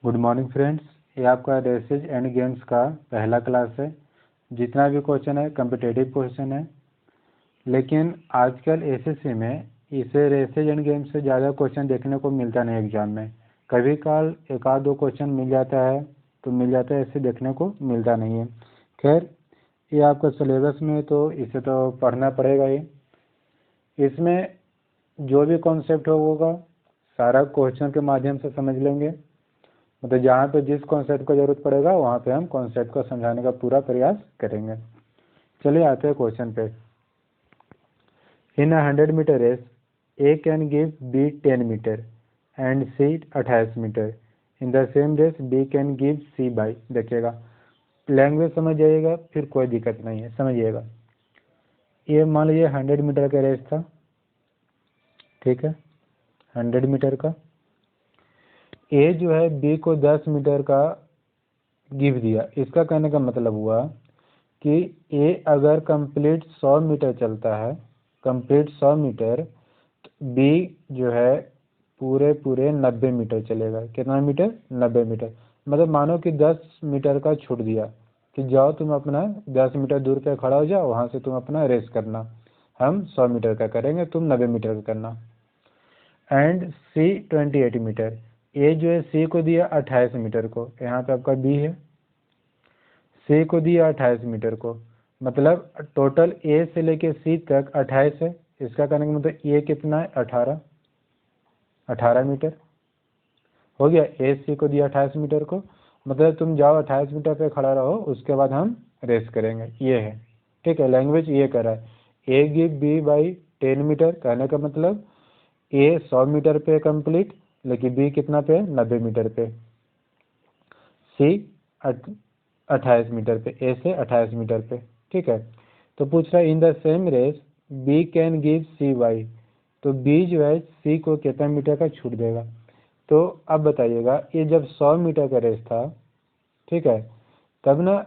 Good morning friends, ये आपका races and games का पहला क्लास है। जितना भी क्वेश्चन है कम्पिटेटिव क्वेश्चन है, लेकिन आजकल एसएससी में इसे रेसेज एंड गेम्स से ज़्यादा क्वेश्चन देखने को मिलता नहीं एग्जाम में। कभी काल एक आध दो क्वेश्चन मिल जाता है तो मिल जाता है, ऐसे देखने को मिलता नहीं है। खैर, ये आपका सिलेबस में तो इसे तो पढ़ना पड़ेगा ही। इसमें जो भी कॉन्सेप्ट होगा सारा क्वेश्चन के माध्यम से समझ लेंगे। मतलब जहाँ पे जिस कॉन्सेप्ट को जरूरत पड़ेगा वहाँ पे हम कॉन्सेप्ट को समझाने का पूरा प्रयास करेंगे। चलिए आते हैं क्वेश्चन पे। In 100 metre race A can give B 10 metre and C 28 metre. In the same race B can give C by. देखिएगा, लैंग्वेज समझ जाइएगा, फिर कोई दिक्कत नहीं है, समझिएगा। ये मान लीजिए 100 मीटर का रेस था, ठीक है, 100 मीटर का। ए जो है बी को 10 मीटर का गिव दिया। इसका कहने का मतलब हुआ कि ए अगर कंप्लीट 100 मीटर चलता है, कंप्लीट 100 मीटर, तो बी जो है पूरे 90 मीटर चलेगा। कितना मीटर? 90 मीटर। मतलब मानो कि 10 मीटर का छूट दिया कि जाओ तुम अपना 10 मीटर दूर पे खड़ा हो जाओ, वहाँ से तुम अपना रेस करना, हम 100 मीटर का करेंगे, तुम 90 मीटर का करना। And C 28 metre. ए जो है सी को दिया 28 मीटर को, यहाँ पे आपका बी है, सी को दिया 28 मीटर को। मतलब टोटल ए से लेके सी तक 28 है। इसका कहने का मतलब ए कितना है? 18 मीटर हो गया। ए सी को दिया 28 मीटर को, मतलब तुम जाओ 28 मीटर पे खड़ा रहो, उसके बाद हम रेस करेंगे। ये है, ठीक है। लैंग्वेज ये कर रहा है, ए गिव बी बाई 10 मीटर, कहने का मतलब ए 100 मीटर पे कंप्लीट, लेकिन बी कितना पे? 90 मीटर पे। सी 28 मीटर पे, ए से 28 मीटर पे, ठीक है। तो पूछ रहा है in the same race B can give C Y. तो बी जो है सी को कितना मीटर का छूट देगा। तो अब बताइएगा, ये जब 100 मीटर का रेस था, ठीक है, तब ना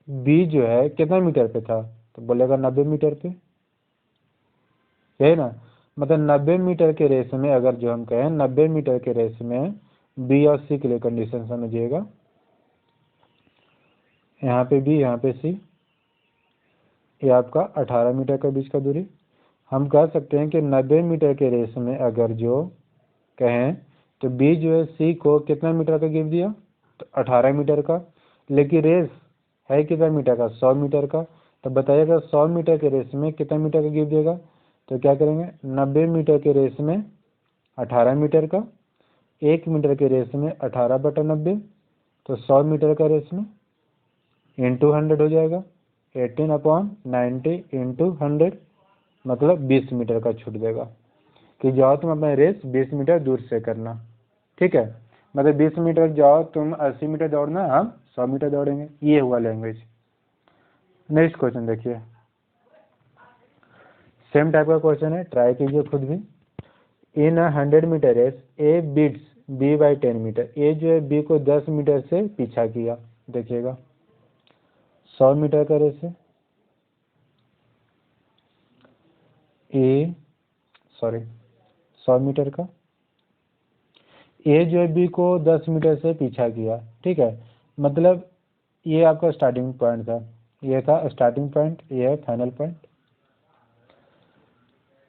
बी जो है कितना मीटर पे था? तो बोलेगा 90 मीटर पे, है ना। मतलब 90 मीटर के रेस में अगर जो हम कहें 90 मीटर के रेस में बी और सी के लिए कंडीशन समझिएगा। यहाँ पे बी, यहाँ पे सी, ये आपका 18 मीटर का बीच का दूरी। हम कह सकते हैं कि 90 मीटर के रेस में अगर जो कहें तो बी जो है सी को कितना मीटर का गिव दिया? तो 18 मीटर का। लेकिन रेस है कितना मीटर का? 100 मीटर का। तो बताइएगा 100 मीटर के रेस में कितना मीटर का गिव देगा? तो क्या करेंगे, 90 मीटर के रेस में 18 मीटर का, 1 मीटर के रेस में 18/90, तो 100 मीटर का रेस में इंटू 100 हो जाएगा। 18/90 इंटू 100, मतलब 20 मीटर का छूट देगा कि जाओ तुम अपना रेस 20 मीटर दूर से करना, ठीक है। मतलब 20 मीटर जाओ तुम, 80 मीटर दौड़ना, हम 100 मीटर दौड़ेंगे। ये हुआ लैंग्वेज। नेक्स्ट क्वेश्चन देखिए, सेम टाइप का क्वेश्चन है, ट्राई कीजिए खुद भी। In 100 metre race A beats B by 10 meter. A जो है बी को 10 मीटर से पीछा किया। देखिएगा 100 मीटर का रेस है, ए 100 मीटर का। ए जो है बी को 10 मीटर से पीछा किया, ठीक है। मतलब ये आपका स्टार्टिंग पॉइंट था, ये था स्टार्टिंग पॉइंट, ये है फाइनल पॉइंट।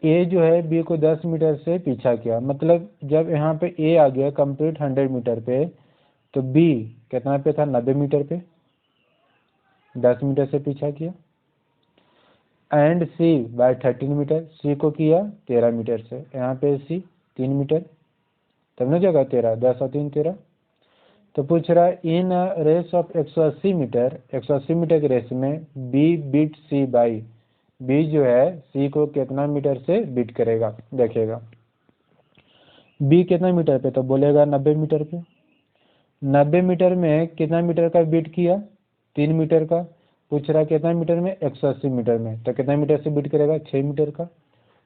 ए जो है बी को 10 मीटर से पीछा किया, मतलब जब यहाँ पे ए आ गया कंप्लीट 100 मीटर पे, तो बी कितना पे था? 90 मीटर पे, 10 मीटर से पीछा किया। एंड सी बाय 13 मीटर, सी को किया 13 मीटर से। यहाँ पे सी 3 मीटर, तब ना जगह 13, 10 और 3 13। तो पूछ रहा है in race of 180 metre, 180 metre की रेस में B beat C by. B जो है सी को कितना मीटर से बीट करेगा? देखेगा बी कितना मीटर पे, तो बोलेगा 90 मीटर पे। 90 मीटर में कितना मीटर का बीट किया? 3 मीटर का। पूछ रहा है कितना मीटर में? 180 मीटर में, तो कितना मीटर से बीट करेगा? 6 मीटर का।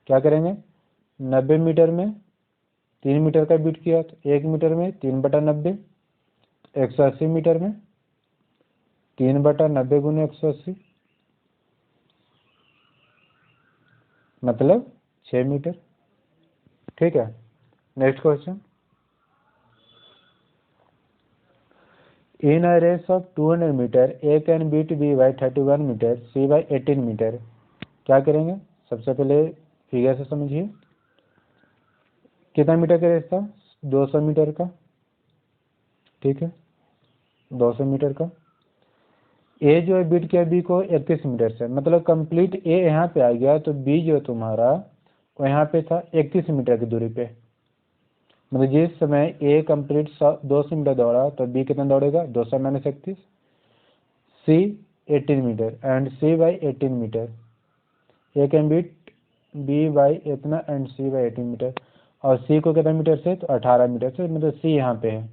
क्या करेंगे, 90 मीटर में 3 मीटर का बीट किया, तो 1 मीटर में 3/90, 180 मीटर में 3/90 गुने 180, मतलब 6 मीटर, ठीक है। Next question, in a race of 200 metre A can beat B by 31 metre, C by 18 metre. क्या करेंगे? सबसे पहले फिगर से समझिए। कितना मीटर का रेस था? 200 मीटर का। ठीक है, 200 मीटर का। ए जो है बीट किया बी को 31 मीटर से, मतलब कंप्लीट ए यहाँ पे आ गया तो बी जो तुम्हारा वो यहाँ पे था 31 मीटर की दूरी पे। मतलब जिस समय ए कंप्लीट 200 मीटर दौड़ा तो बी कितना दौड़ेगा? 200 minus 31, C 18 metre and C by 18 metre. A can beat B by इतना एंड सी बाई 18 मीटर। और सी को कितना मीटर से? तो 18 मीटर से, मतलब सी यहाँ पे है,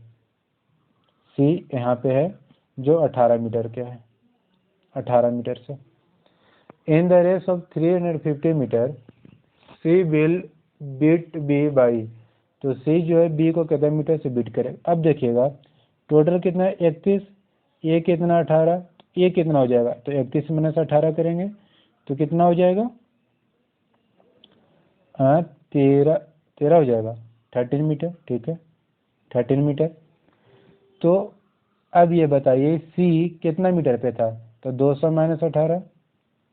सी यहाँ पे है जो 18 मीटर के है, 18 मीटर से। In the race of 350 metre C will beat B by, तो सी जो है बी को कितना मीटर से बीट करेगा? अब देखिएगा टोटल कितना है? 31, ए कितना 18, ए कितना हो जाएगा? तो 31 माइनस 18 करेंगे तो कितना हो जाएगा? हाँ 13 हो जाएगा, 13 मीटर। ठीक है, 13 मीटर। तो अब ये बताइए सी कितना मीटर पे था? तो 200 माइनस 18,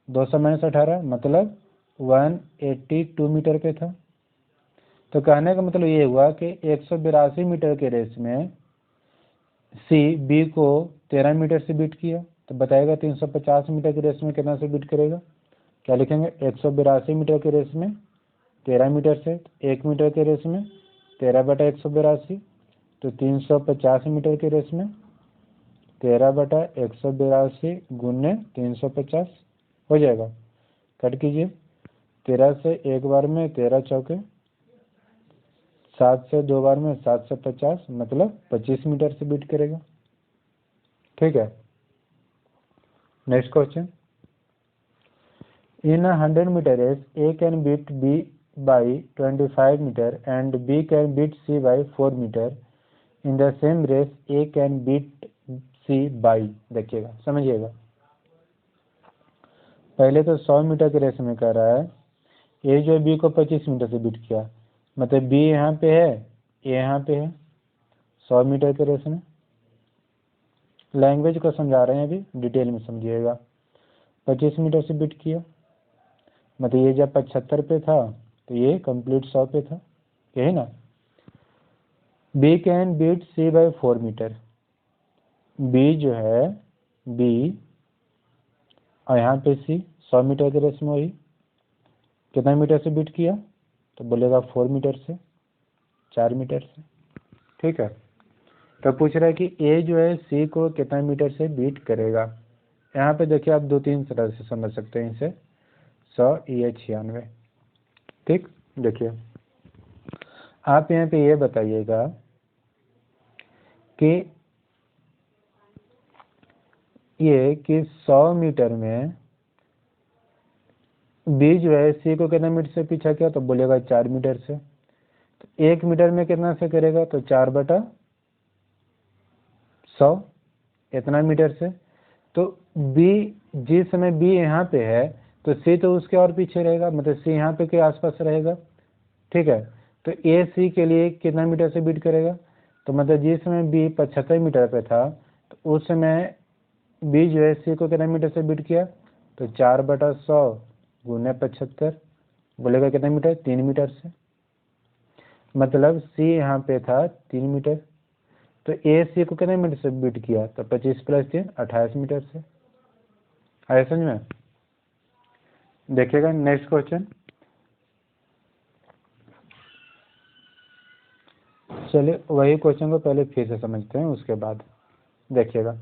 200 माइनस 18 मतलब 182 मीटर पे था। तो कहने का मतलब ये हुआ कि 182 मीटर के रेस में सी बी को 13 मीटर से बीट किया, तो बताएगा 350 मीटर के रेस में कितना से बीट करेगा? क्या लिखेंगे? 182 मीटर के रेस में 13 मीटर से, 1 मीटर के रेस में 13/182, तो 350 मीटर के रेस में 13/182 गुने 350 हो जाएगा। कट कीजिए, 13 से एक बार में 13 चौके, 7 से दो बार में 7 से 50, मतलब 25 मीटर से बीट करेगा। ठीक है, next question. In 100 metre race A can beat B by 25 metre and B can beat C by 4 metre. In the same race A can beat C by, देखिएगा समझिएगा। पहले तो 100 मीटर के रेस में कह रहा है ए जो बी को 25 मीटर से बीट किया, मतलब बी यहाँ पे है, ए यहाँ पे है। 100 मीटर के रेस में लैंग्वेज को समझा रहे हैं, अभी डिटेल में समझिएगा। 25 मीटर से बीट किया, मतलब ये जब 75 पे था तो ये कंप्लीट 100 पे था, यही ना। B can beat C by 4 metre, B जो है बी और यहाँ पे सी 100 मीटर के रेस में वही कितना मीटर से बीट किया? तो बोलेगा 4 मीटर से, 4 मीटर से। ठीक है, तो पूछ रहा है कि ए जो है सी को कितना मीटर से बीट करेगा। यहाँ पे देखिए आप 2-3 तरह से समझ सकते हैं इसे, 100 या 96। ठीक, देखिए आप यहाँ पे ये बताइएगा कि ये कि 100 मीटर में बी जो है सी को कितना मीटर से पीछा किया? तो बोलेगा 4 मीटर से। तो 1 मीटर में कितना से करेगा? तो 4/100, इतना मीटर से। तो बी जिस समय बी यहाँ पे है तो सी तो उसके और पीछे रहेगा, मतलब सी यहाँ पे के आसपास रहेगा। ठीक है, तो ए सी के लिए कितना मीटर से बीट करेगा? तो मतलब जिस समय बी 75 मीटर पे था तो उस समय बी जो है सी को कितना मीटर से बीट किया? तो 4/100 गुने 75, बोलेगा कितना मीटर? 3 मीटर से। मतलब सी यहाँ पे था 3 मीटर, तो ए सी को कितने मीटर से बीट किया? तो 25 + 3 28 मीटर से। आया समझ में? देखिएगा नेक्स्ट क्वेश्चन। चलिए वही क्वेश्चन को पहले फिर से समझते हैं, उसके बाद देखिएगा।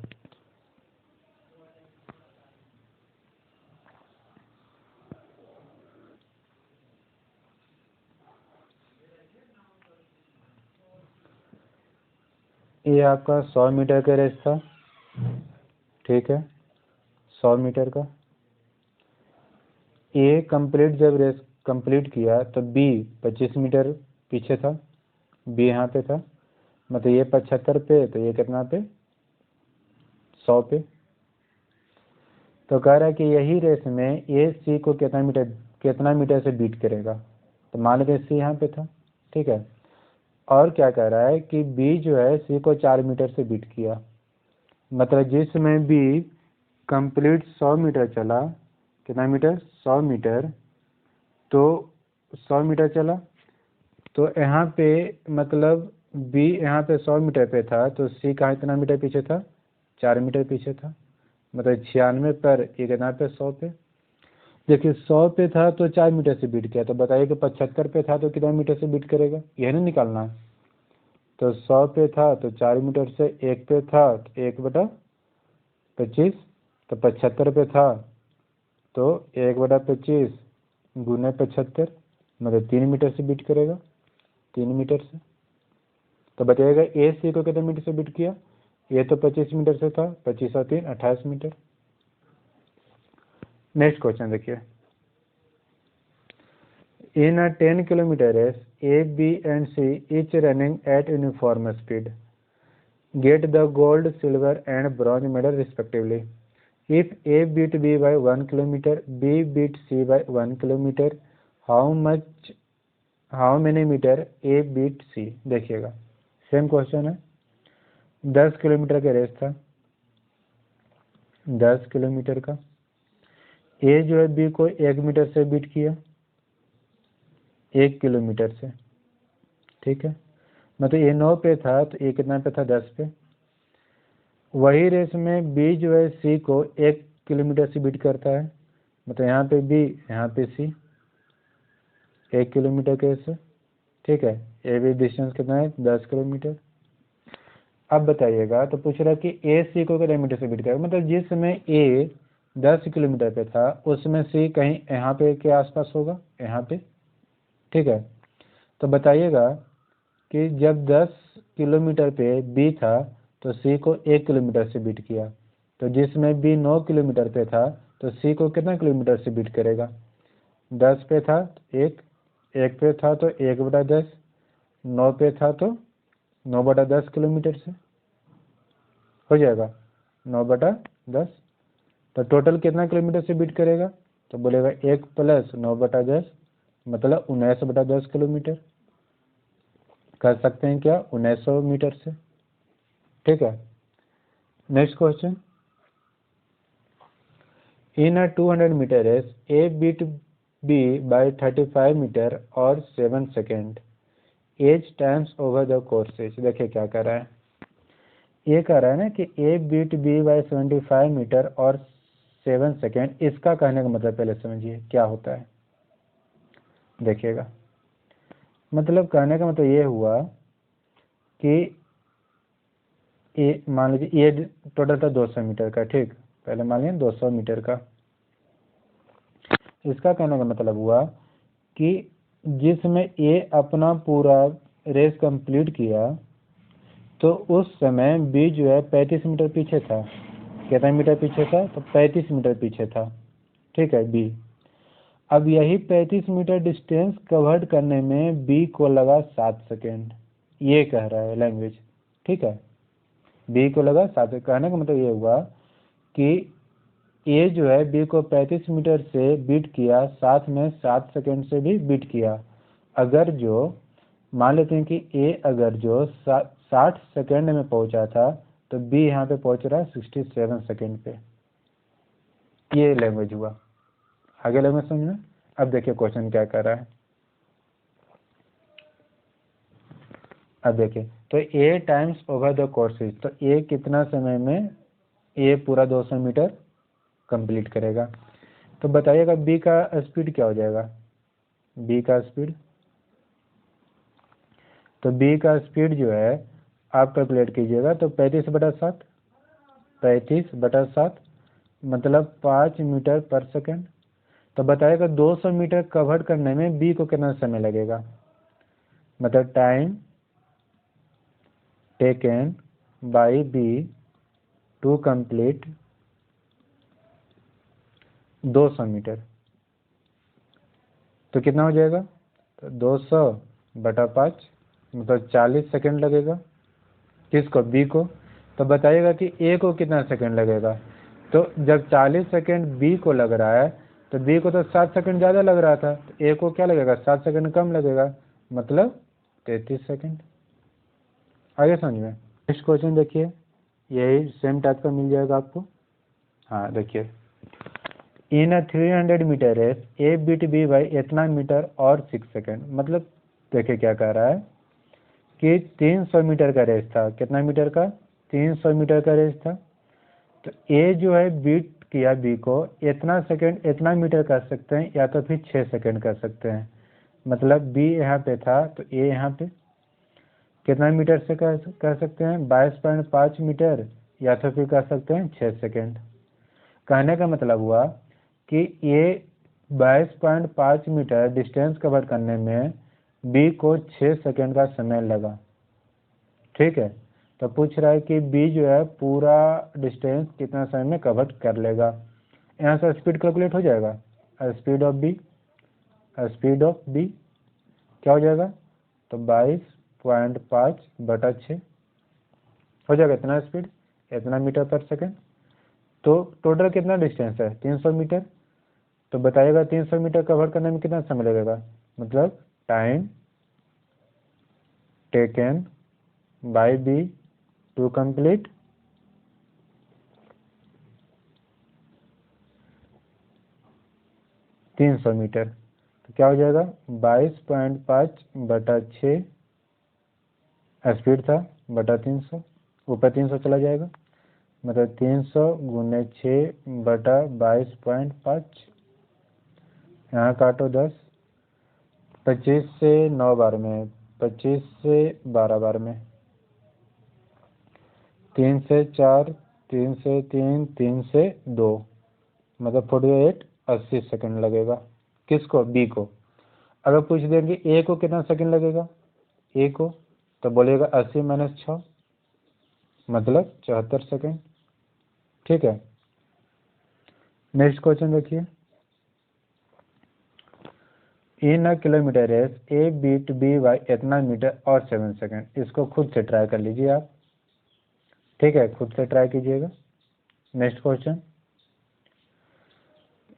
ये आपका 100 मीटर का रेस था। ठीक है, 100 मीटर का। ए कंप्लीट जब रेस कंप्लीट किया तो बी 25 मीटर पीछे था, बी यहाँ पे था, मतलब ये 75 पे तो ये कितना पे? 100 पे। तो कह रहा है कि यही रेस में ए सी को कितना मीटर से बीट करेगा। तो मान लीजिए सी यहाँ पे था। ठीक है, और क्या कह रहा है कि बी जो है सी को 4 मीटर से बीट किया, मतलब जिसमें बी कंप्लीट 100 मीटर चला, कितना मीटर, 100 मीटर, तो 100 मीटर चला, तो यहाँ पे मतलब बी यहाँ पे 100 मीटर पे था, तो सी कहाँ कितना मीटर पीछे था, 4 मीटर पीछे था। मतलब 96 पर ये कितना पे, 100 पे। देखिए 100 पे था तो 4 मीटर से बीट किया, तो बताइए कि 75 पे था तो कितना मीटर से बीट करेगा, यह नहीं निकालना है। तो 100 पे था तो 4 मीटर से, 1 पे था तो 1/25, तो 75 पे था तो 1/25 गुने 75, मतलब 3 मीटर से बीट करेगा, 3 मीटर से। तो बताइएगा ए सी को कितने मीटर से बीट किया, ये तो 25 मीटर से था, 25 और 3 28 मीटर। नेक्स्ट क्वेश्चन देखिए, in a 10 kilometre race A B and C each running at uniform speed get the gold, silver and bronze medal respectively. If A beat B by 1 kilometer, B beat C by 1 kilometer, how many meter A beat C? देखिएगा same question है, 10 kilometre का race था, 10 kilometre का। ए जो है B को 1 metre से beat किया, 1 किलोमीटर से, ठीक है। मतलब ये 9 पे था तो ये कितना पे था, 10 पे। वही रेस में बी जो है सी को 1 किलोमीटर से बीट करता है, मतलब यहाँ पे बी यहाँ पे सी, 1 किलोमीटर के से, ठीक है। ए बी डिस्टेंस कितना है, 10 किलोमीटर। अब बताइएगा, तो पूछ रहा है कि ए सी को कितने मीटर से बीट करेगा, मतलब जिस समय ए 10 किलोमीटर पे था उसमें सी कहीं यहाँ पे के आसपास होगा, यहाँ पे, ठीक है। तो बताइएगा कि जब 10 किलोमीटर पे बी था तो सी को 1 किलोमीटर से बीट किया, तो जिसमें बी 9 किलोमीटर पे था तो सी को कितना किलोमीटर से बीट करेगा, 10 पे था तो 1 पे था तो 1/10, 9 पे था तो 9/10 किलोमीटर से हो जाएगा, 9/10। तो टोटल कितना किलोमीटर से बीट करेगा, तो बोलेगा 1 + 9/10 मतलब 19/10 किलोमीटर। कर सकते हैं क्या, 1900 मीटर से, ठीक है। Next question, in a 200 metre race A beat B by 35 metre और 7 second as times over the courses. देखिए क्या कर रहा है, ये कह रहा है ना कि ए बीट बी बाय 75 मीटर और 7 सेकेंड। इसका कहने का मतलब पहले समझिए क्या होता है, देखिएगा। मतलब कहने का मतलब ये हुआ कि ये मान लीजिए ये टोटल था 200 मीटर का, ठीक। पहले मान लीजिए 200 मीटर का। इसका कहने का मतलब हुआ कि जिसमें ए अपना पूरा रेस कंप्लीट किया तो उस समय बी जो है 35 मीटर पीछे था। कितना मीटर पीछे था, तो 35 मीटर पीछे था, ठीक है बी। अब यही 35 मीटर डिस्टेंस कवर्ड करने में बी को लगा 7 सेकेंड, ये कह रहा है लैंग्वेज, ठीक है। बी को लगा 7 सेकेंड, कहने का मतलब ये हुआ कि ए जो है बी को 35 मीटर से बीट किया, साथ में 7 सेकेंड से भी बीट किया। अगर जो मान लेते हैं कि ए अगर जो 60 सेकेंड में पहुंचा था तो बी यहाँ पे पहुंच रहा है 67 सेकेंड पे। ये लैंग्वेज हुआ, आगे लैंग्वेज समझ में। अब देखिए क्वेश्चन क्या कर रहा है, अब देखिए तो ए टाइम्स ओवर द कोर्सेज, तो ए कितना समय में ए पूरा 200 मीटर कंप्लीट करेगा। तो बताइएगा बी का स्पीड क्या हो जाएगा, बी का स्पीड, तो बी का स्पीड जो है आप कैलकुलेट कीजिएगा, तो 35/7, 35/7 मतलब 5 मीटर पर सेकेंड। तो बताइएगा 200 मीटर कवर करने में बी को कितना समय लगेगा, मतलब time taken by B to complete 200 metre. तो कितना हो जाएगा, तो 200/5 मतलब 40 सेकेंड लगेगा, किसको, बी को। तो बताइएगा कि ए को कितना सेकेंड लगेगा, तो जब 40 सेकेंड बी को लग रहा है तो बी को तो 7 सेकेंड ज़्यादा लग रहा था, तो ए को क्या लगेगा, 7 सेकेंड कम लगेगा, मतलब 33 सेकेंड। आगे समझ में। नेक्स्ट क्वेश्चन देखिए, यही सेम टाइप का मिल जाएगा आपको। हाँ देखिए, in 300 metre race A beat B by इतना मीटर और 6 सेकेंड। मतलब देखिए क्या कह रहा है कि 300 मीटर का रेस था। कितना मीटर का? 300 मीटर का रेस था। तो ए जो है बीट किया बी को इतना सेकेंड इतना मीटर कर सकते हैं, या तो फिर 6 सेकेंड कर सकते हैं। मतलब बी यहाँ पे था तो ए यहाँ पे कितना मीटर से कर सकते हैं? 22.5 मीटर, या तो फिर कर सकते हैं 6 सेकेंड। कहने का मतलब हुआ कि ये 22.5 मीटर डिस्टेंस कवर करने में बी को 6 सेकेंड का समय लगा। ठीक है, तो पूछ रहा है कि बी जो है पूरा डिस्टेंस कितना समय में कवर कर लेगा। यहाँ से स्पीड कैलकुलेट हो जाएगा। स्पीड ऑफ बी क्या हो जाएगा? तो 22.5 बटा 6 हो जाएगा। इतना स्पीड, इतना मीटर पर सेकेंड। तो टोटल कितना डिस्टेंस है? 300 मीटर। तो बताइएगा 300 मीटर कवर करने में कितना समय लगेगा। मतलब time taken by B to complete 300 metre. तो क्या हो जाएगा? 22.5 बटा 6 स्पीड था बटा 300, ऊपर 300 चला जाएगा। मतलब 300 गुने 6 बटा 22.5। यहाँ काटो 10, 25 से 9 बार में, 25 से 12 बार में, 3 से 4, 3 से 3, 3 से 2, मतलब 48 80 सेकंड लगेगा। किसको? बी को। अगर पूछ देंगे ए को कितना सेकंड लगेगा, ए को, तो बोलेगा 80 माइनस 6, मतलब 74 सेकंड। ठीक है, नेक्स्ट क्वेश्चन देखिए। In a kilometer race A beat B by इतना मीटर और 7 सेकंड। इसको खुद से ट्राई कर लीजिए आप। ठीक है, खुद से ट्राई कीजिएगा। Next question.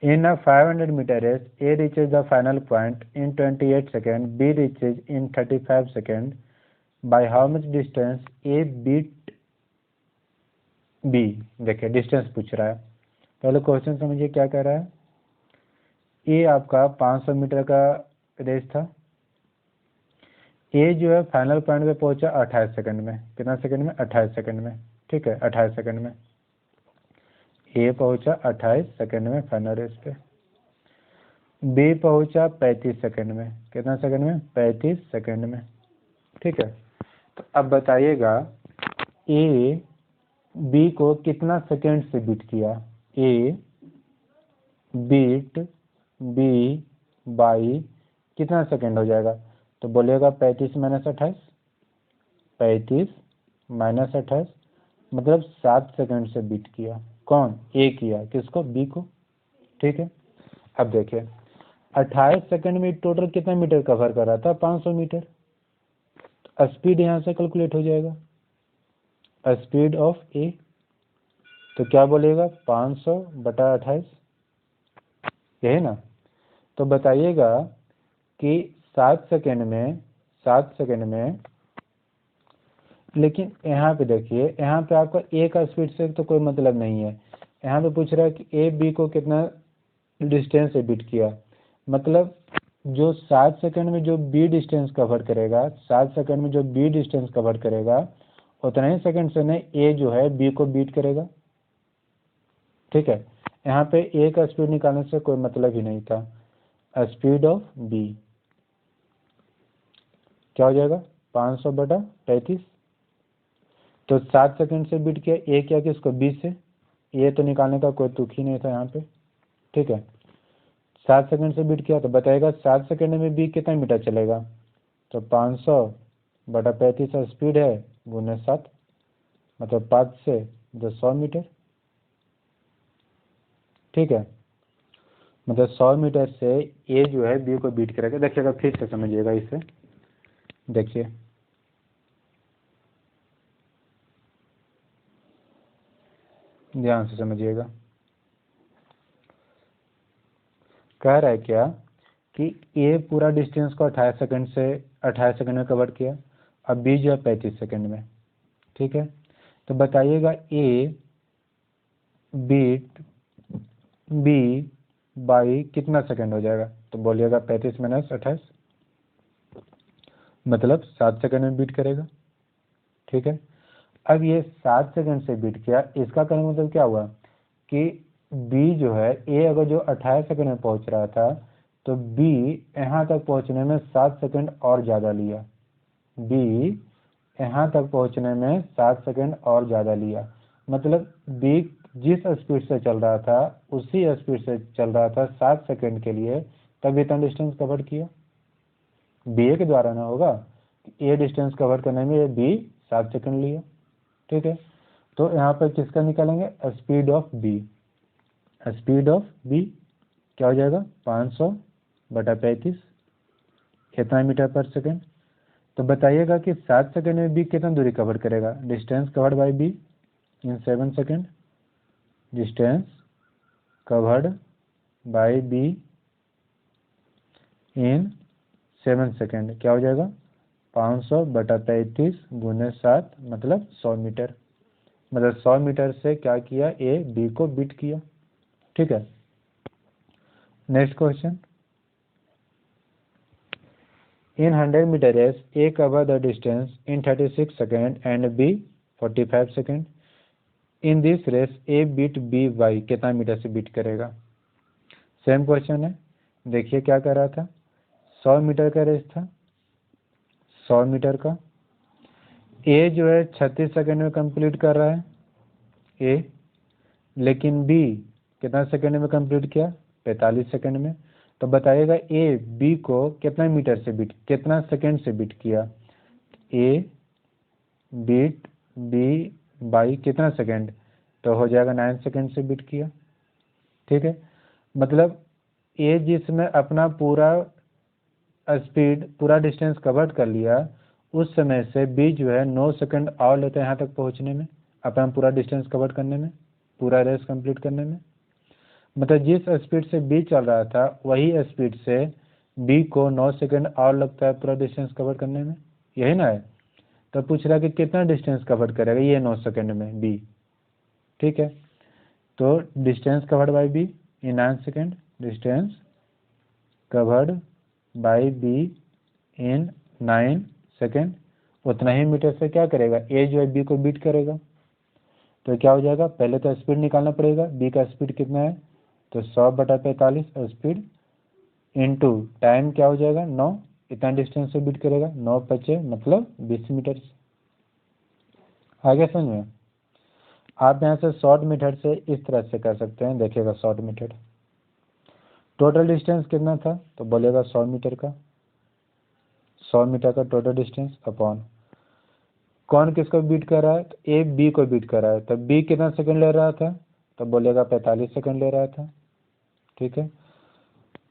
In a 500 meter race, A reaches the final point in 28 seconds, B reaches in 35 seconds. By how much distance A beat B? देखिए डिस्टेंस पूछ रहा है। पहले क्वेश्चन समझिए क्या कह रहा है। ए आपका 500 मीटर का रेस था। ए जो है फाइनल पॉइंट पे पहुंचा 28 सेकंड में। कितना सेकंड में? 28 सेकंड में। ठीक है, 28 सेकंड में ए पहुंचा 28 सेकंड में फाइनल रेस पे। बी पहुंचा 35 सेकंड में। कितना सेकंड में? 35 सेकंड में। ठीक है, तो अब बताइएगा ए बी को कितना सेकंड से बीट किया। ए बीट बी बाई कितना सेकंड हो जाएगा? तो बोलिएगा 35 माइनस 28, 35 माइनस 28, मतलब 7 सेकंड से बीट किया। कौन? ए किया। किसको? बी को। ठीक है, अब देखिए 28 सेकंड में टोटल कितना मीटर कवर कर रहा था? 500 मीटर। स्पीड यहाँ से कैलकुलेट हो जाएगा, स्पीड ऑफ ए। तो क्या बोलेगा? 500 बटा 28, यही ना। तो बताइएगा कि 7 सेकंड में, लेकिन यहाँ पे देखिए, यहाँ पे आपका ए का स्पीड से तो कोई मतलब नहीं है। यहाँ पे पूछ रहा है कि ए बी को कितना डिस्टेंस से बीट किया। मतलब जो 7 सेकंड में जो बी डिस्टेंस कवर करेगा, 7 सेकंड में जो बी डिस्टेंस कवर करेगा, उतना ही सेकंड से नहीं ए जो है बी को बीट करेगा। ठीक है, यहाँ पे ए का स्पीड निकालने से कोई मतलब ही नहीं था। स्पीड ऑफ बी क्या हो जाएगा? 500 बटा 35। तो 7 सेकंड से बीट किया। ए क्या किसको? बी से। ए तो निकालने का कोई तुक ही नहीं था यहाँ पे। ठीक है, 7 सेकंड से बीट किया। तो बताएगा 7 सेकंड में बी कितना मीटर चलेगा? तो 500 बटा 35 स्पीड है गुने 7, मतलब 5 से 100 मीटर। ठीक है, मतलब 100 मीटर से ए जो है बी को बीट करेगा। देखिएगा फिर से समझिएगा इसे। देखिए ध्यान से समझिएगा। कह रहा है क्या कि ए पूरा डिस्टेंस को 28 सेकंड में कवर किया। अब बी जो है 35 सेकंड में। ठीक है, तो बताइएगा ए बीट बी बाई कितना सेकंड हो जाएगा, तो बोलिएगा 35 - 28, मतलब 7 सेकंड में बीट करेगा। ठीक है, अब ये 7 सेकंड से बीट किया, इसका कहने का मतलब क्या हुआ कि बी जो है, ए अगर जो 28 सेकंड में पहुंच रहा था तो बी यहाँ तक पहुंचने में 7 सेकंड और ज़्यादा लिया। बी यहाँ तक पहुंचने में 7 सेकंड और ज़्यादा लिया, मतलब बी जिस स्पीड से चल रहा था उसी स्पीड से चल रहा था 7 सेकंड के लिए, तब इतना डिस्टेंस कवर किया। बी ए के द्वारा ना होगा, ए डिस्टेंस कवर करने में बी 7 सेकंड लिया। ठीक है, तो यहाँ पर किसका निकालेंगे, speed of B. Speed of B क्या हो जाएगा, 500/35, कितना मीटर पर सेकंड। तो बताइएगा कि 7 सेकंड में बी कितना दूरी कवर करेगा, distance covered by be in 7 second, distance covered by be in 7 second क्या हो जाएगा, 500/35 × 7 मतलब 100 मीटर। मतलब 100 मीटर से क्या किया, ए बी को बीट किया। ठीक है, next question, in 100 meter race A cover the distance in 36 seconds and B 45 seconds. In this race A beat B by कितना मीटर से बीट करेगा। सेम क्वेश्चन है, देखिए क्या कर रहा था, 100 मीटर का रेस था, 100 मीटर का। ए जो है 36 सेकंड में कंप्लीट कर रहा है ए, लेकिन बी कितना सेकंड में कंप्लीट किया, 45 सेकंड में। तो बताइएगा ए बी को कितना मीटर से बीट, कितना सेकंड से बीट किया, ए बीट बी बाई कितना सेकंड, तो हो जाएगा 9 सेकंड से बीट किया। ठीक है, मतलब ए जिसमें अपना पूरा स्पीड पूरा डिस्टेंस कवर कर लिया, उस समय से बी जो है 9 सेकंड और लेते हैं यहाँ तक पहुँचने में, अपना पूरा डिस्टेंस कवर करने में, पूरा रेस कंप्लीट करने में। मतलब जिस स्पीड से बी चल रहा था वही स्पीड से बी को 9 सेकंड और लगता है पूरा डिस्टेंस कवर करने में, यही ना है। तो पूछ रहा है कि कितना डिस्टेंस कवर करेगा ये 9 सेकंड में बी। ठीक है, तो distance covered by be in 9 second, distance covered by be in 9 second, उतना ही मीटर से क्या करेगा, ए जो है बी को बीट करेगा। तो क्या हो जाएगा, पहले तो स्पीड निकालना पड़ेगा, बी का स्पीड कितना है, तो 100/45 स्पीड इनटू टाइम क्या हो जाएगा 9, इतना डिस्टेंस से बीट करेगा, 9 × 5 मतलब 20 मीटर। आगे समझ में, आप यहाँ से शॉर्ट मीटर से इस तरह से कर सकते हैं, देखिएगा शॉर्ट मीटर टोटल डिस्टेंस कितना था, तो बोलेगा 100 मीटर का, 100 मीटर का टोटल डिस्टेंस अपॉन कौन किसको बीट कर रहा है, तो ए बी को बीट कर रहा है, तो बी कितना सेकंड ले रहा था, तो बोलेगा 45 सेकंड ले रहा था। ठीक है,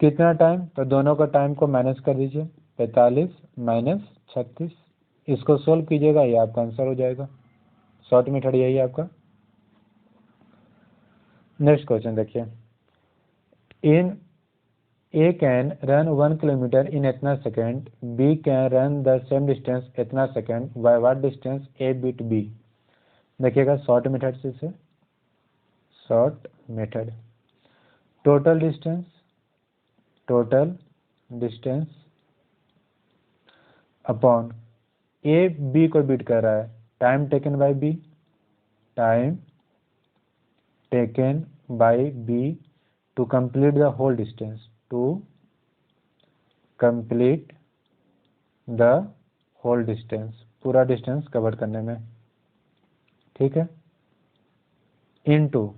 कितना टाइम, तो दोनों का टाइम को माइनस कर दीजिए, 45 - 36, इसको सोल्व कीजिएगा, ये आपका आंसर हो जाएगा। शॉर्ट मेथड यही है आपका। नेक्स्ट क्वेश्चन देखिए, in A can run 1 kilometer in इतना second, B can run the same distance इतना second, by what distance A beat B. देखिएगा शॉर्ट मेथड से इसे, short method total distance upon A B को beat कर रहा है, time taken by B, time taken by B to complete the whole distance, to complete the whole distance, पूरा distance cover करने में। ठीक है, into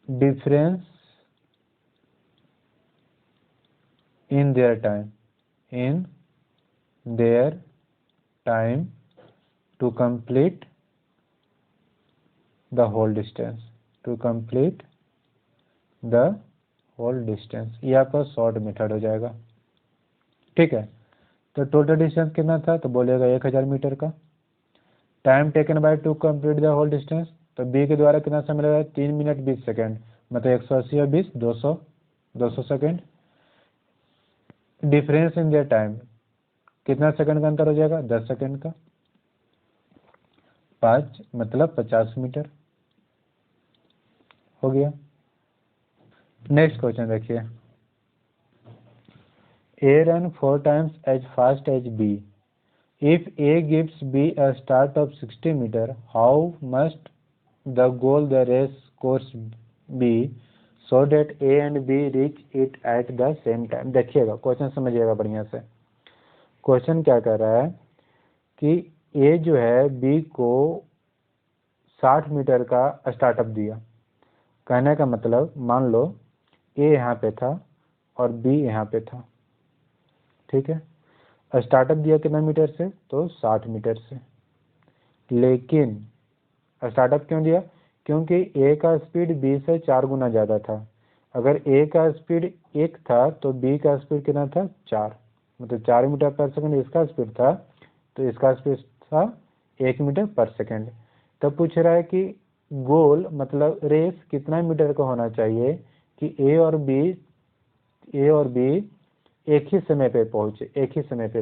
difference in their time to complete the whole distance, ये आपका शॉर्ट मेथड हो जाएगा। ठीक है, तो टोटल डिस्टेंस कितना था, तो बोलेगा 1000 मीटर का, time taken by to complete the whole distance, तो बी के द्वारा कितना समय लगा, 3 मिनट 20 सेकेंड, मतलब 180 और 20 200 second. Difference in their time, कितना सेकंड का अंतर हो जाएगा, 10 सेकंड का। 5 मतलब 50 मीटर हो गया। नेक्स्ट क्वेश्चन देखिए, A run 4 times as fast as B. If A gives B a start of 60 meter, how must the goal the race course be so that A and B reach it at the same time? देखिएगा question समझिएगा बढ़िया से। Question क्या कर रहा है कि A जो है B को 60 मीटर का स्टार्टअप दिया। कहने का मतलब मान लो A यहाँ पे था और B यहाँ पे था, ठीक है। स्टार्टअप दिया कितना मीटर से, तो 60 मीटर से। लेकिन स्टार्टअप क्यों दिया, क्योंकि A का स्पीड B से 4 गुना ज़्यादा था। अगर A का स्पीड 1 था तो B का स्पीड कितना था, 4, मतलब 4 मीटर पर सेकंड इसका स्पीड था, तो इसका स्पीड था 1 मीटर पर सेकंड। तब पूछ रहा है कि गोल मतलब रेस कितना मीटर का होना चाहिए कि A और B एक ही समय पे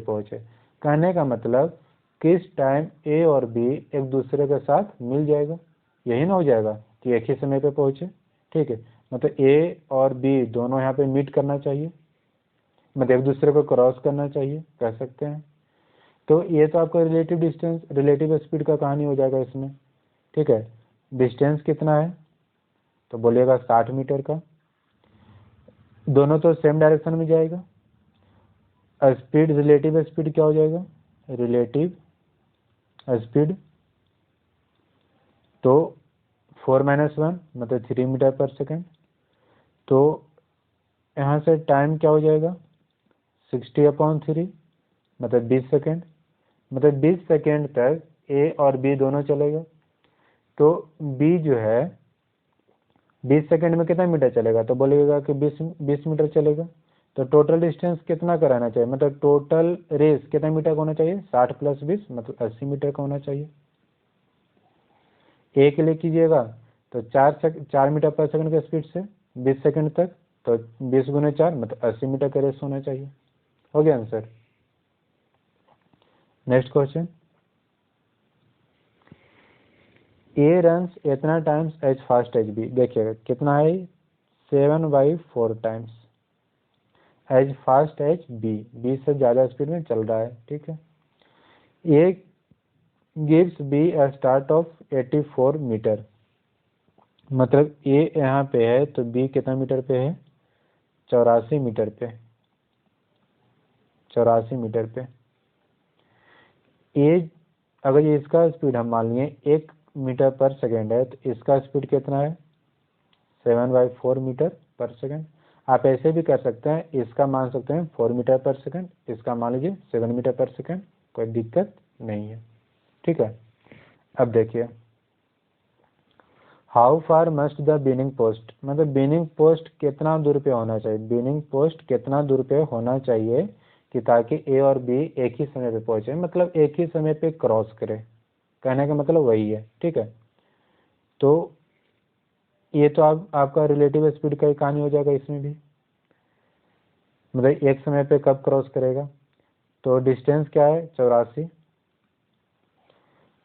पहुंचे। कहने का मतलब किस टाइम A और B एक दूसरे के साथ मिल जाएगा, यही ना हो जाएगा कि एक ही समय पे पहुंचे, ठीक है। मतलब A और B दोनों यहाँ पे मीट करना चाहिए, मतलब एक दूसरे को क्रॉस करना चाहिए, कह सकते हैं। तो ये तो आपका रिलेटिव डिस्टेंस, रिलेटिव स्पीड का कहानी हो जाएगा इसमें, ठीक है। डिस्टेंस कितना है, तो बोलिएगा 60 मीटर का। दोनों तो सेम डायरेक्शन में जाएगा। स्पीड, रिलेटिव स्पीड क्या हो जाएगा, रिलेटिव स्पीड तो 4 - 1 मतलब 3 मीटर पर सेकंड। तो यहाँ से टाइम क्या हो जाएगा, 60/3 मतलब 20 सेकेंड। मतलब 20 सेकेंड तक A और B दोनों चलेगा। तो B जो है 20 सेकेंड में कितना मीटर चलेगा, तो बोलेगा कि 20 मीटर चलेगा। तो टोटल डिस्टेंस कितना कराना चाहिए, मतलब टोटल रेस कितना मीटर का होना चाहिए, 60 + 20 मतलब 80 मीटर का होना चाहिए। A के लिए कीजिएगा तो 4 मीटर पर सेकंड के स्पीड से 20 सेकंड तक, तो 20 × 4 मतलब 80 मीटर का रेस होना चाहिए। हो गया answer. Next question, A runs इतना times as fast as B। देखिएगा कितना है, 7/4 times as fast as B से ज़्यादा स्पीड में चल रहा है, ठीक है। A gives B a start of 84 metre, मतलब A यहाँ पे है तो B कितना मीटर पे है, 84 मीटर पे, 84 मीटर पे। A अगर ये इसका स्पीड हम मान लिए 1 मीटर पर सेकेंड है, तो इसका स्पीड कितना है, 7/4 मीटर पर सेकेंड। आप ऐसे भी कर सकते हैं, इसका मान सकते हैं 4 मीटर पर सेकेंड, इसका मान लीजिए 7 मीटर पर सेकेंड, कोई दिक्कत नहीं है, ठीक है। अब देखिए, how far must the winning post, मतलब बिनिंग पोस्ट कितना दूर पे होना चाहिए, बिनिंग पोस्ट कितना दूर पे होना चाहिए कि ताकि A और B एक ही समय पे पहुंचे, मतलब एक ही समय पे क्रॉस करे। कहने का मतलब वही है, ठीक है। तो ये तो आपका रिलेटिव स्पीड का ही कहानी हो जाएगा इसमें भी, मतलब एक समय पे कब क्रॉस करेगा। तो डिस्टेंस क्या है, 84।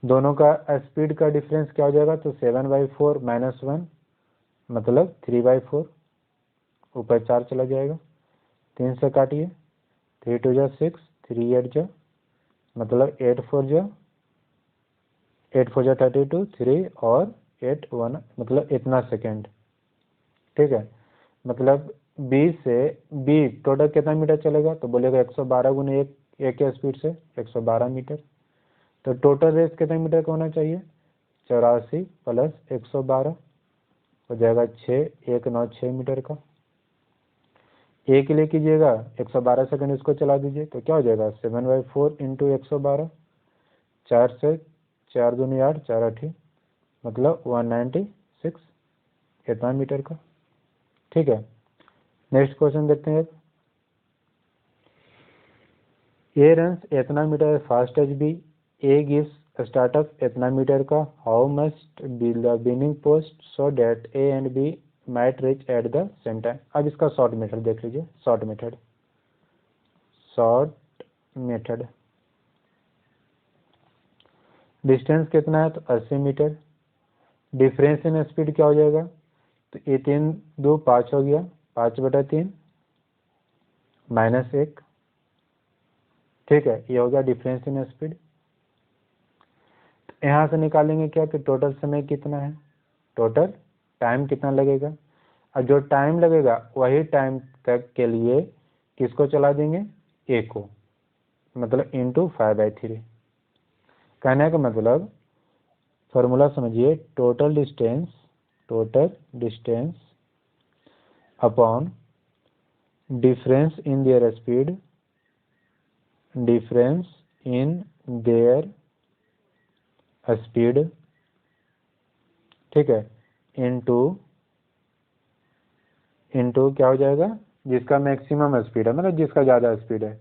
दोनों का स्पीड का डिफरेंस क्या हो जाएगा, तो 7/4 - 1 मतलब 3/4, ऊपर 4 चला जाएगा, 3 से काटिए, 3 × 2 = 6, 3 × 8 = मतलब 8 × 4 = 32, 3 और 8 1 मतलब इतना सेकेंड, ठीक है। मतलब B से B टोटल कितना मीटर चलेगा, तो बोलेगा 112 × 1 के स्पीड से 112 मीटर। तो टोटल रेस कितने मीटर का होना चाहिए, 84 + 112 हो जाएगा 6196 मीटर का। A के लिए कीजिएगा 112 सेकंड इसको चला दीजिए, तो क्या हो जाएगा, 7/4 × 112, 4 से 4 दूनी 8, 4 8 मतलब 196 इतना मीटर का, ठीक है। नेक्स्ट क्वेश्चन देखते हैं। A runs इतना metre fast as B, A gives startup इतना मीटर का, how must be the winning post so that A and B might reach at the same time. अब इसका शॉर्ट मेथड देख लीजिए, short method distance कितना है तो 80 मीटर। डिफरेंस इन स्पीड क्या हो जाएगा, तो ये 3 2 5 हो गया, 5/3 -1। ठीक है, ये हो गया डिफरेंस इन स्पीड। यहाँ से निकालेंगे क्या कि टोटल समय कितना है, टोटल टाइम कितना लगेगा। और जो टाइम लगेगा वही टाइम तक के लिए किसको चला देंगे, ए को, मतलब इंटू 5/3। कहने का मतलब फॉर्मूला समझिए, total distance upon difference in their speed, ठीक है, इंटू क्या हो जाएगा, जिसका मैक्सिमम स्पीड है, मतलब जिसका ज़्यादा स्पीड है,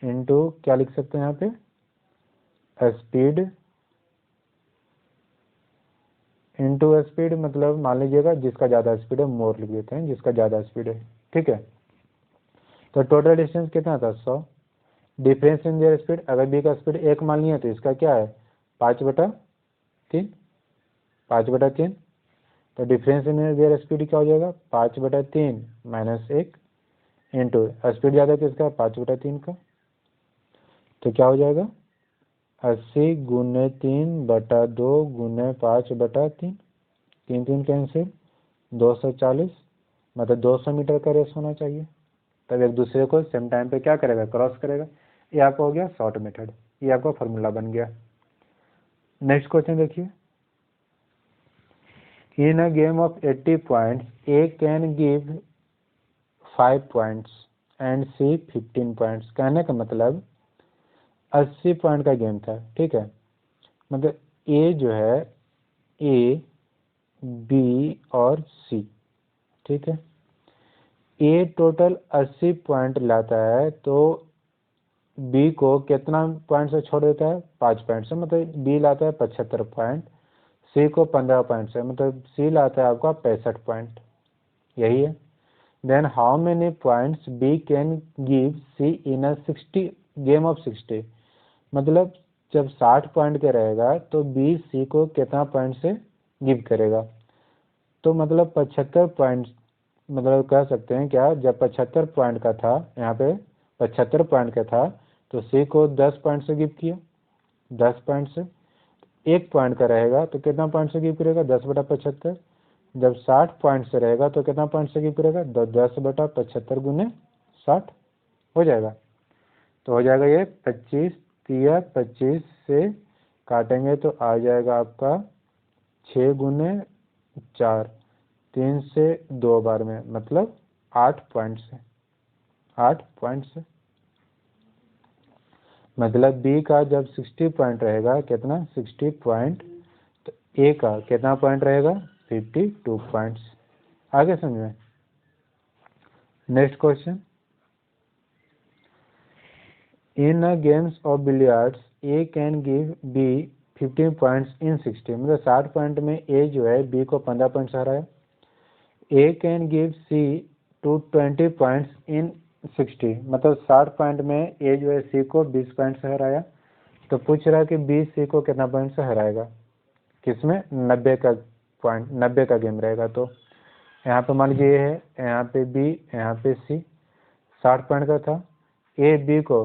इंटू क्या लिख सकते हैं यहाँ पे, स्पीड इंटू स्पीड, मतलब मान लीजिएगा जिसका ज़्यादा स्पीड है, मोर लिख देते हैं, जिसका ज़्यादा स्पीड है। ठीक है, तो टोटल डिस्टेंस कितना था, 100। डिफरेंस इन देयर स्पीड, अगर बी का स्पीड 1 मान लिया तो इसका क्या है, 5/3 5/3। तो डिफरेंस इन देयर स्पीड क्या हो जाएगा, 5/3 -1 इंटू स्पीड ज़्यादा किसका, 5/3 का। तो क्या हो जाएगा, 80 × 3/2 × 5/3, 3 3 कैंसिल, 240, मतलब 200 मीटर का रेस होना चाहिए। तब एक दूसरे को सेम टाइम पे क्या करेगा, क्रॉस करेगा। ये आपका हो गया शॉर्ट मेथड, ये आपका फॉर्मूला बन गया। नेक्स्ट क्वेश्चन देखिए, in a game of 80 points A can give 5 points and C 15 points. कहने का मतलब 80 पॉइंट का गेम था। ठीक है, मतलब ए जो है, ए बी और सी। ठीक है, ए टोटल 80 पॉइंट लाता है तो बी को कितना पॉइंट से छोड़ देता है, 5 पॉइंट से, मतलब बी लाता है 75 पॉइंट, सी को 15 पॉइंट से, मतलब सी लाता है आपका 65 पॉइंट। यही है। Then how many points B can give C in a 60 game of 60, मतलब जब 60 पॉइंट का रहेगा तो बी सी को कितना पॉइंट से गिव करेगा। तो मतलब 75 पॉइंट, मतलब कह सकते हैं क्या, जब 75 पॉइंट का था, यहाँ पे 75 पॉइंट का था तो सी को 10 पॉइंट से गिव किया, 10 पॉइंट से। 1 पॉइंट का रहेगा तो कितना पॉइंट से गिव करेगा, 10/75। जब 60 पॉइंट से रहेगा तो कितना पॉइंट से गिव करेगा, 10/75 × 60 हो जाएगा। तो हो जाएगा ये 25 3 25 से काटेंगे तो आ जाएगा आपका 6 × 4, 3 से 2 बार में, मतलब 8 पॉइंट से, 8 पॉइंट से। मतलब बी का जब 60 पॉइंट रहेगा, कितना 60 पॉइंट, तो ए का कितना पॉइंट रहेगा, 52 पॉइंट्स। आगे समझ में। Next question, in a games of billiards A can give B 15 points in 60, मतलब 60 पॉइंट में ए जो है बी को 15 पॉइंट से हराया। A can give C to 20 points in 60, मतलब 60 पॉइंट में ए जो है सी को 20 पॉइंट से हराया। तो पूछ रहा है कि बी सी को कितना पॉइंट से हराएगा, किसमें, 90 का पॉइंट, 90 का गेम रहेगा। तो यहाँ पे मान लीजिए ये है, यहाँ पे बी, यहाँ पे सी, 60 पॉइंट का था। ए बी को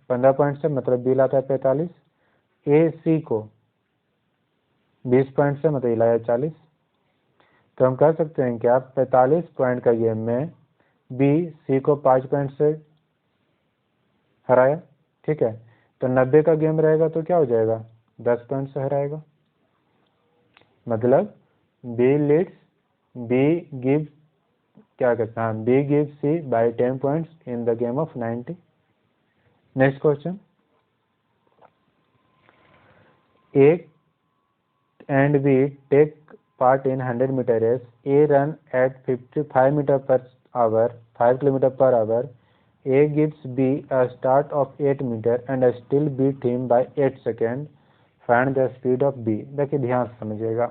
15 पॉइंट से, मतलब बी लाता है 45, ए सी को 20 पॉइंट से, मतलब ये लाया 40। तो हम कह सकते हैं कि आप 45 पॉइंट का गेम में बी सी को 5 पॉइंट से हराया। ठीक है, तो 90 का गेम रहेगा तो क्या हो जाएगा, 10 पॉइंट से हराएगा। मतलब बी लीड्स, बी गिव, क्या कहते हैं, B give C by 10 points in the game of 90। Next question, A and B take part in 100 meter race. A run at 55 meter per hour, 5 kilometer per hour. A gives B a start of 8 meter and still beat him by 8 seconds. Find the speed of B. देखिए ध्यान से समझिएगा,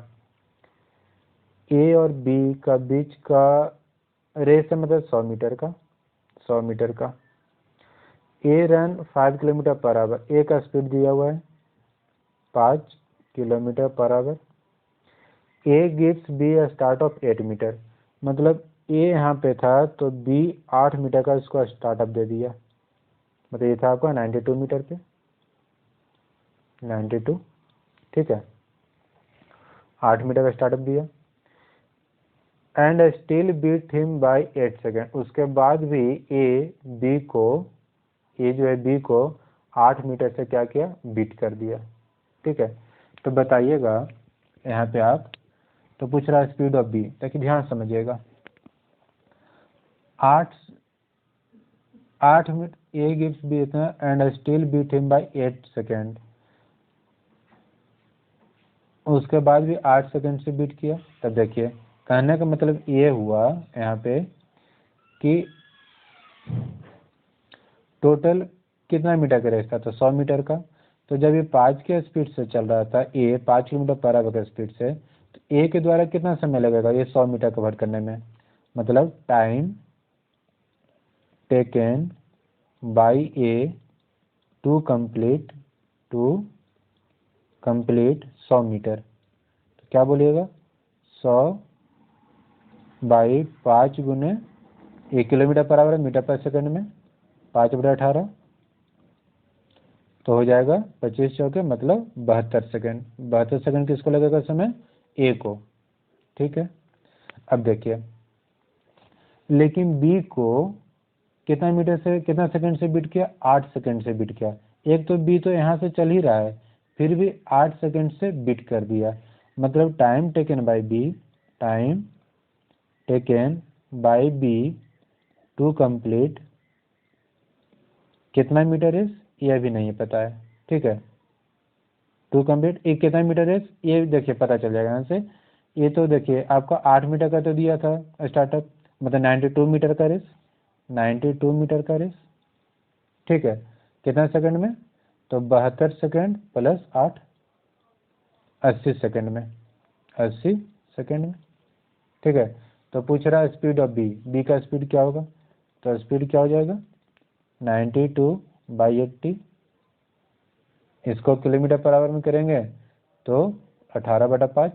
A और B का बीच का race है, मतलब 100 metre का, 100 मीटर का। A run 5 kilometre per hour, A का स्पीड दिया हुआ है 5, kilometre per hour. A gives B a start of 8 metre, मतलब ए यहाँ पे था तो बी 8 मीटर का इसको स्टार्टअप दे दिया, मतलब ये था आपका 92 मीटर पे, 92, ठीक है, 8 मीटर का स्टार्टअप दिया। And still beat him by 8 second, उसके बाद भी ए जो है बी को 8 मीटर से क्या किया, बीट कर दिया, ठीक है। तो बताइएगा यहाँ पे आप, तो पूछ रहा है स्पीड ऑफ बी, ताकि ध्यान समझिएगा। 8 मिनट ए गिव्स बी इतना and still beat him by 8 second, उसके बाद भी 8 सेकेंड से बीट किया। तब देखिए कहने का मतलब ये हुआ यहाँ पे कि टोटल कितना मीटर का रेस था, तो 100 मीटर का। तो जब ये 5 के स्पीड से चल रहा था, ए 5 किलोमीटर पर आवर के स्पीड से, तो ए के द्वारा कितना समय लगेगा ये 100 मीटर कवर करने में, मतलब time taken by A to complete 100 metre. तो क्या बोलिएगा, 100 बाई 5 गुने 1 किलोमीटर पर आवर मीटर पर सेकंड में 5/18, तो हो जाएगा 25 चौके मतलब 72 सेकंड। 72 सेकंड किसको लगेगा समय, ए को, ठीक है। अब देखिए लेकिन बी को कितना मीटर से कितना सेकंड से बीट किया, 8 सेकंड से बीट किया। एक तो बी तो यहाँ से चल ही रहा है, फिर भी 8 सेकंड से बीट कर दिया, मतलब time taken by B to complete कितना मीटर है यह भी नहीं पता है, ठीक है। टू कंप्लीट एक कितना मीटर है ये देखिए पता चल जाएगा यहाँ से। ये तो देखिए आपका 8 मीटर का तो दिया था स्टार्टअप, मतलब 92 मीटर का रेस, 92 मीटर का रेस, ठीक है। कितना सेकंड में, तो 72 सेकंड प्लस 8, 80 सेकंड में, 80 सेकंड में, ठीक है। तो पूछ रहा है स्पीड ऑफ बी का स्पीड क्या होगा, तो स्पीड क्या हो जाएगा 92/80, इसको किलोमीटर पर आवर में करेंगे तो 18/5,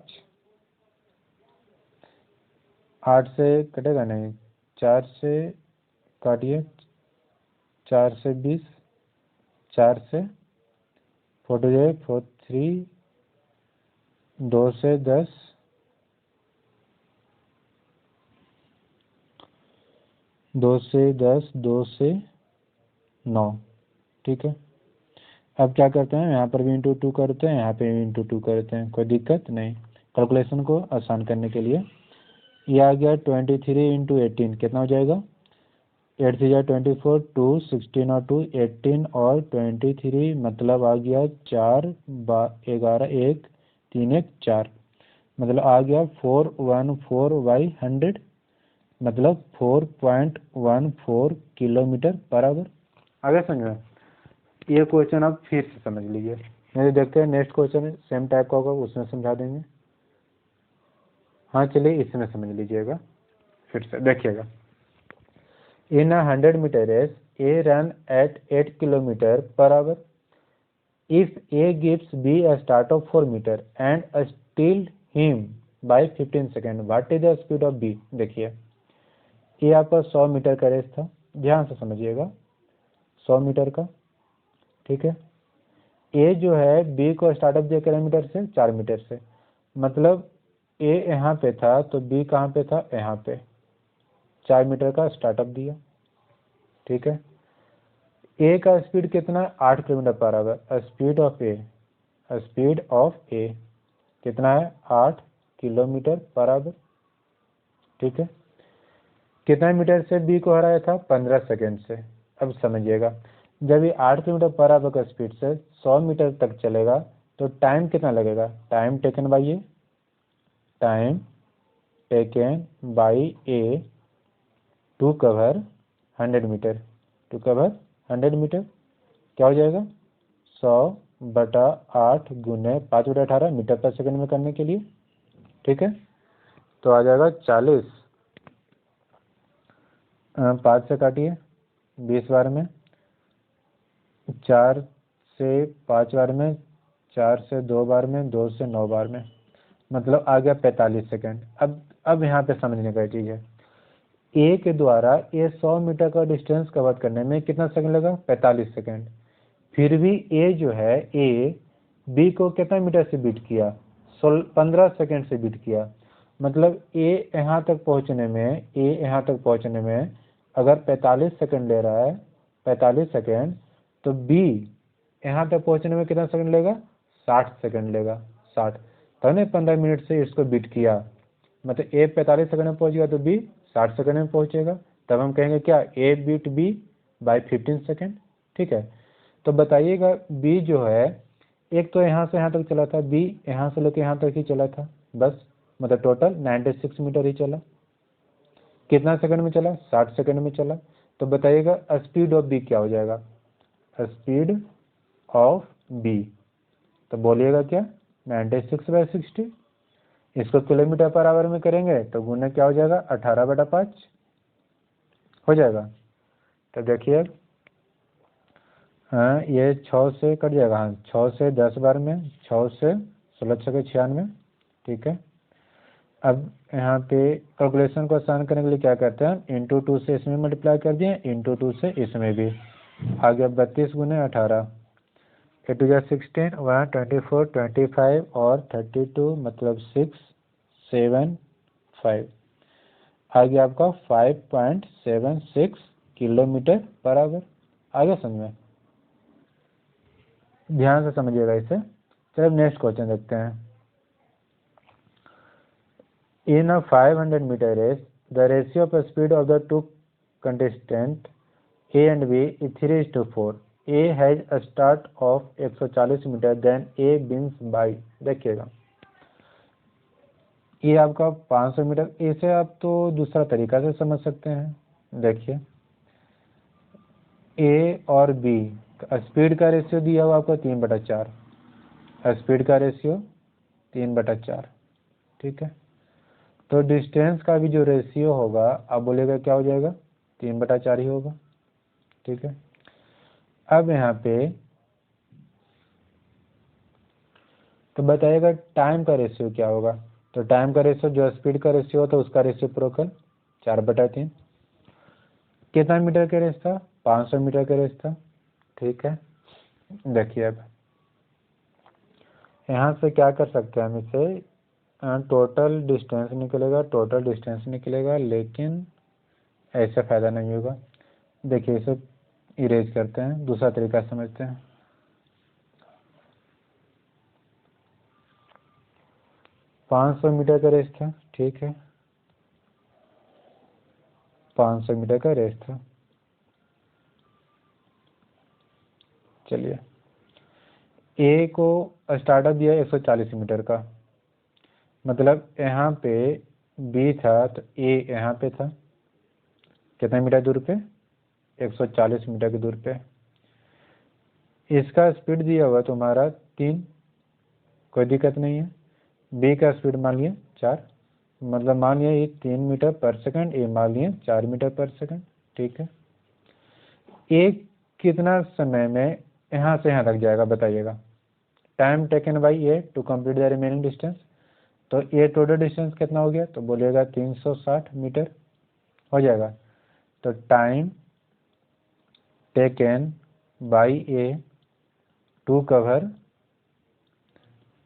8 से कटेगा नहीं, 4 से काटिए, 4 से 20, 4 से 4 जाए 4 3, 2 से 10, 2 से 10, 2 से 9, ठीक है। अब क्या करते हैं, यहाँ पर भी इंटू 2 करते हैं, यहाँ पे भी इंटू 2 करते हैं, कोई दिक्कत नहीं। कैलकुलेशन को आसान करने के लिए ये आ गया 23 इंटू 18 कितना हो जाएगा, 8 से 24, 2 16 और 2 18 और 23 मतलब आ गया 4 11 1 3 1 4, मतलब आ गया 414/100, मतलब 4.14 किलोमीटर पर आवर। आगे समझ, ये क्वेश्चन आप फिर से समझ लीजिए, नहीं देखते हैं नेक्स्ट क्वेश्चन सेम टाइप का होगा उसमें समझा देंगे। हाँ चलिए इसमें समझ लीजिएगा, फिर से देखिएगा। In 100 metre race A run at 8 kilometre per hour, if A gives B a start of 4 metre and still him by 15 second, what is the speed of B. देखिए ये आपका 100 मीटर का रेस था, ध्यान से समझिएगा, 100 मीटर का, ठीक है। ए जो है बी को स्टार्टअप दिया किलोमीटर से 4 मीटर से, मतलब ए यहाँ पे था तो बी कहाँ पे था, यहाँ पे 4 मीटर का स्टार्टअप दिया, ठीक है। ए का स्पीड कितना, 8 kilometre per our, speed of ए कितना है, 8 किलोमीटर पर आवर, ठीक है। कितना मीटर से बी को हराया था, 15 सेकेंड से। अब समझिएगा जब ये 8 किलोमीटर पर आवर का स्पीड से 100 मीटर तक चलेगा तो टाइम कितना लगेगा, time taken by A to cover 100 metre, क्या हो जाएगा 100/8 गुने 5/18 मीटर पर सेकंड में करने के लिए, ठीक है। तो आ जाएगा 40, 5 से काटिए 20 बार में, 4 से 5 बार में 4 से 2 बार में, 2 से 9 बार में, मतलब आ गया 45 सेकेंड। अब यहाँ पे समझने का चीज़ है, ए के द्वारा ये 100 मीटर का डिस्टेंस कवर करने में कितना सेकंड लगा? 45 सेकंड। फिर भी ए जो है, ए बी को कितना मीटर से बीट किया? 15 सेकंड से बीट किया। मतलब ए यहाँ तक पहुँचने में अगर 45 सेकंड ले रहा है, 45 सेकंड, तो बी यहाँ तक पहुँचने में कितना सेकंड लेगा? 60 सेकंड लेगा। 60 तो ने 15 मिनट से इसको बीट किया, मतलब ए 45 सेकंड में पहुँच गया तो बी 60 सेकंड में पहुँचेगा। तब हम कहेंगे क्या? ए बीट बी बाय 15 सेकंड। ठीक है, तो बताइएगा बी जो है, एक तो यहाँ से यहाँ तक चला था, बी यहाँ से लेकर यहाँ तक ही चला था बस, मतलब टोटल 96 मीटर ही चला। कितना सेकंड में चला? 60 सेकंड में चला। तो बताइएगा स्पीड ऑफ बी क्या हो जाएगा? स्पीड ऑफ बी, तो बोलिएगा क्या? 96/60। इसको किलोमीटर पर आवर में करेंगे तो गुना क्या हो जाएगा? 18/5 हो जाएगा। तो देखिए, हाँ ये 6 से कट जाएगा। हाँ 6 से 10 बार में, 6 से 16 6 96। ठीक है, अब यहाँ पे कैलकुलेशन को आसान करने के लिए क्या करते हैं? इंटू 2 से इसमें मल्टीप्लाई कर दिए, इंटू 2 से इसमें भी, आ गया 32 गुने 18, 8 2 16, 1 24 25 और 32, मतलब 6 7 5, आ गया आपका 5.76 किलोमीटर पर आवर। आगे समझ में? ध्यान से समझिएगा इसे। चलो नेक्स्ट क्वेश्चन देखते हैं। In a 500 meter race, the ratio of speed of the two contestants A and B is 3:4. A has a start of 140 metre, then A wins by, देखिएगा ये आपका 500 मीटर, इसे आप तो दूसरा तरीका से समझ सकते हैं। देखिए ए और बी स्पीड का रेशियो दिया हुआ आपको 3/4, स्पीड का रेशियो 3/4। ठीक है, तो डिस्टेंस का भी जो रेशियो होगा आप बोलेगा क्या हो जाएगा? 3/4 ही होगा। ठीक है, अब यहाँ पे तो बताइएगा टाइम का रेशियो क्या होगा? तो टाइम का रेशियो जो स्पीड का रेशियो होता है उसका रेशियो प्रोकल 4/3। कितना मीटर का रेस था? 500 मीटर का रेस था। ठीक है, देखिए अब यहाँ से क्या कर सकते हैं हम इसे, टोटल डिस्टेंस निकलेगा, लेकिन ऐसे फ़ायदा नहीं होगा। देखिए इसे इरेज करते हैं, दूसरा तरीका समझते हैं। पाँच सौ मीटर का रेस था। ठीक है, 500 मीटर का रेस था। चलिए ए को स्टार्टअप दिया 140 मीटर का, मतलब यहाँ पे बी था तो ए यहाँ पे था, कितना मीटर दूर पे? 140 मीटर की दूर पे। इसका स्पीड दिया हुआ तुम्हारा 3, कोई दिक्कत नहीं है। बी का स्पीड मान लिया 4, मतलब मान लिया ये 3 मीटर पर सेकंड, ये मान लिया 4 मीटर पर सेकंड। ठीक है, ए कितना समय में यहाँ से यहाँ तक जाएगा बताइएगा? Time taken by A to complete the remaining distance, तो ये टोटल डिस्टेंस कितना हो गया? तो बोलिएगा 360 मीटर हो जाएगा। तो time taken by A to cover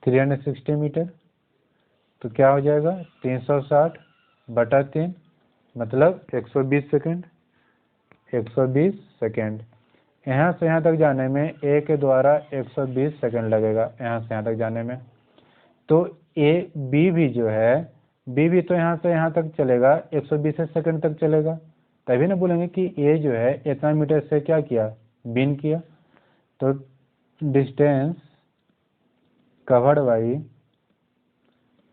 360 metre, तो क्या हो जाएगा? 360/3, मतलब 120 सेकेंड। 120 सेकेंड। यहाँ से यहाँ तक जाने में ए के द्वारा 120 सेकेंड लगेगा, यहाँ से यहाँ तक जाने में। तो ए बी भी जो है, बी भी तो यहाँ से यहाँ तक चलेगा, 120 सेकेंड तक चलेगा। तभी ना बोलेंगे कि ए जो है इतना मीटर से क्या किया? बिन किया। तो distance covered by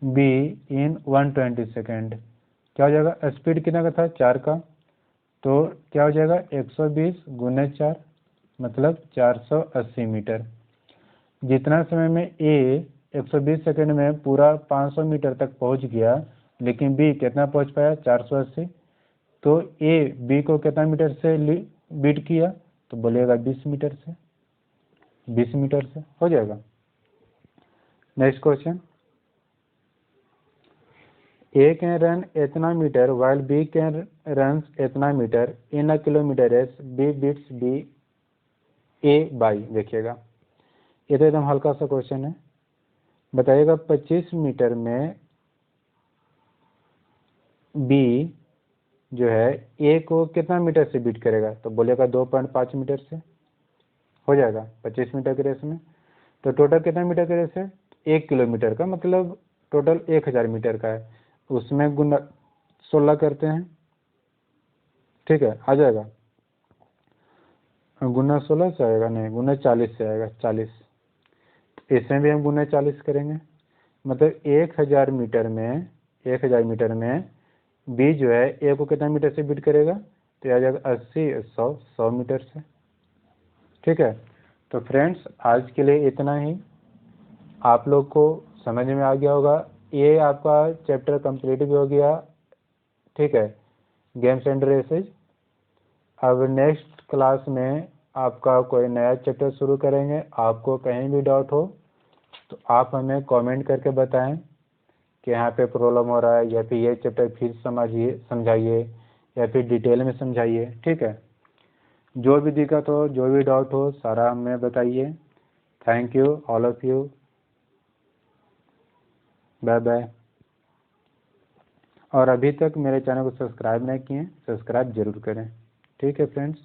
be in 120 second क्या हो जाएगा? स्पीड कितना का था? 4 का, तो क्या हो जाएगा? 120 गुने 4, मतलब 480 मीटर। जितना समय में ए 120 सेकंड में पूरा 500 मीटर तक पहुंच गया, लेकिन बी कितना पहुंच पाया? 480। तो ए बी को कितना मीटर से बीट किया? तो बोलिएगा 20 मीटर से, 20 मीटर से हो जाएगा। Next question, A can run इतना metre while B can runs इतना metre in a kilometer as B beats B A by, देखिएगा ये तो एकदम हल्का सा क्वेश्चन है। बताइएगा 25 मीटर में B जो है A को कितना मीटर से बीट करेगा, तो बोलेगा 2.5 मीटर से हो जाएगा 25 मीटर के रेस में। तो टोटल कितना मीटर के रेस है, 1 किलोमीटर का, मतलब टोटल 1000 मीटर का है, उसमें गुना 16 करते हैं, ठीक है, आ जाएगा। गुना 16 से आएगा, नहीं गुना 40 से आएगा, 40। इसमें भी हम गुना 40 करेंगे, मतलब 1000 मीटर में 1000 मीटर में बी जो है ए को कितना मीटर से बीट करेगा, तो आ जाएगा 80, 100 मीटर से, ठीक है। तो फ्रेंड्स आज के लिए इतना ही, आप लोग को समझ में आ गया होगा। ये आपका चैप्टर कंप्लीट भी हो गया, ठीक है, गेम्स एंड रेसेज। अब नेक्स्ट क्लास में आपका कोई नया चैप्टर शुरू करेंगे। आपको कहीं भी डाउट हो तो आप हमें कमेंट करके बताएं कि यहाँ पे प्रॉब्लम हो रहा है, या फिर ये चैप्टर फिर समझाइए या फिर डिटेल में समझाइए, ठीक है। जो भी दिक्कत हो, जो भी डाउट हो, सारा हमें बताइए। Thank you all of you, bye bye. और अभी तक मेरे चैनल को सब्सक्राइब नहीं किए, सब्सक्राइब जरूर करें, ठीक है फ्रेंड्स।